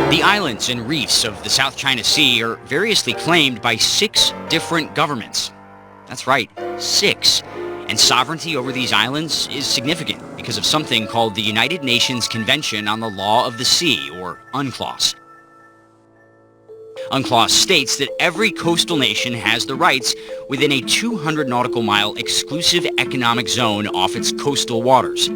The islands and reefs of the South China Sea are variously claimed by 6 different governments. That's right, 6. And sovereignty over these islands is significant because of something called the United Nations Convention on the Law of the Sea, or UNCLOS. UNCLOS states that every coastal nation has the rights within a 200 nautical mile exclusive economic zone off its coastal waters.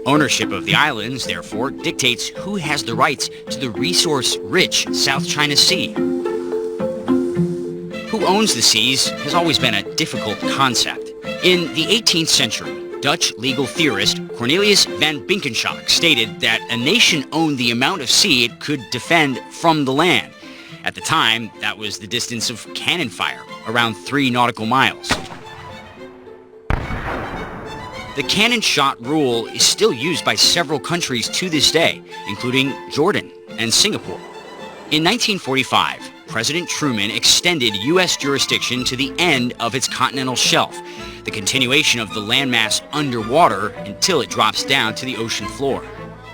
Ownership of the islands, therefore, dictates who has the rights to the resource-rich South China Sea. Who owns the seas has always been a difficult concept. In the 18th century, Dutch legal theorist Cornelius van Binkenshoek stated that a nation owned the amount of sea it could defend from the land. At the time, that was the distance of cannon fire, around 3 nautical miles. The cannon shot rule is still used by several countries to this day, including Jordan and Singapore. In 1945, President Truman extended U.S. jurisdiction to the end of its continental shelf, the continuation of the landmass underwater until it drops down to the ocean floor.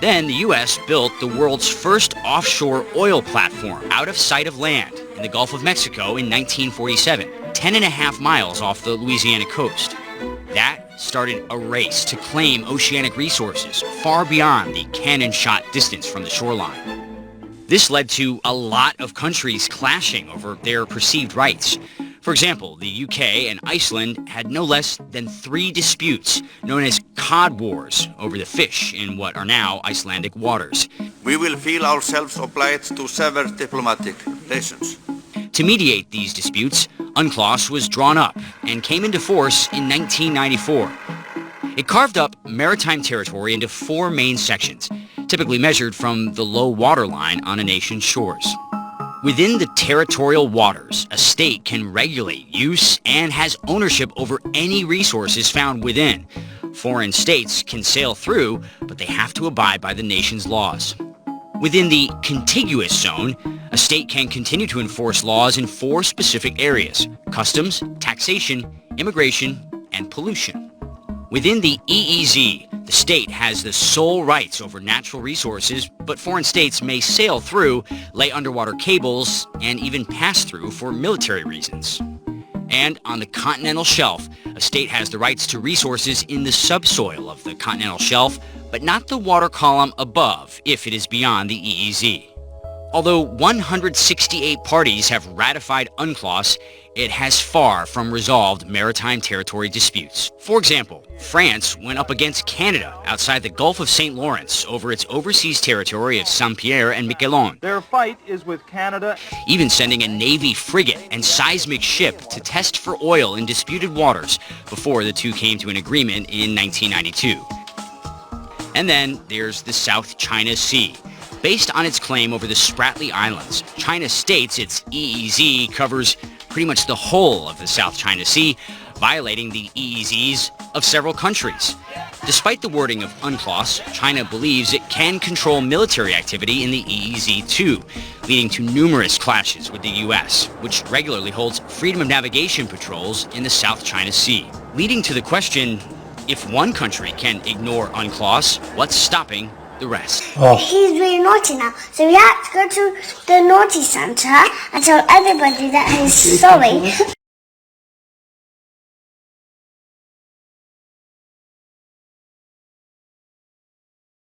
Then the U.S. built the world's first offshore oil platform out of sight of land in the Gulf of Mexico in 1947, 10.5 miles off the Louisiana coast. That started a race to claim oceanic resources far beyond the cannon shot distance from the shoreline. This led to a lot of countries clashing over their perceived rights. For example, the UK and Iceland had no less than 3 disputes known as cod wars over the fish in what are now Icelandic waters. We will feel ourselves obliged to sever diplomatic relations. To mediate these disputes, UNCLOS was drawn up and came into force in 1994. It carved up maritime territory into 4 main sections, typically measured from the low water line on a nation's shores. Within the territorial waters, a state can regulate use and has ownership over any resources found within. Foreign states can sail through, but they have to abide by the nation's laws. Within the contiguous zone, a state can continue to enforce laws in 4 specific areas: customs, taxation, immigration, and pollution. Within the EEZ, the state has the sole rights over natural resources, but foreign states may sail through, lay underwater cables, and even pass through for military reasons. And on the continental shelf, a state has the rights to resources in the subsoil of the continental shelf, but not the water column above if it is beyond the EEZ. Although 168 parties have ratified UNCLOS, it has far from resolved maritime territory disputes. For example, France went up against Canada outside the Gulf of St. Lawrence over its overseas territory of Saint-Pierre and Miquelon. Their fight is with Canada. Even sending a Navy frigate and seismic ship to test for oil in disputed waters before the two came to an agreement in 1992. And then there's the South China Sea. Based on its claim over the Spratly Islands, China states its EEZ covers pretty much the whole of the South China Sea, violating the EEZs of several countries. Despite the wording of UNCLOS, China believes it can control military activity in the EEZ too, leading to numerous clashes with the U.S., which regularly holds freedom of navigation patrols in the South China Sea. Leading to the question, if one country can ignore UNCLOS, what's stopping the rest? He's really naughty now, so we have to go to the naughty Santa and tell everybody that he's sorry.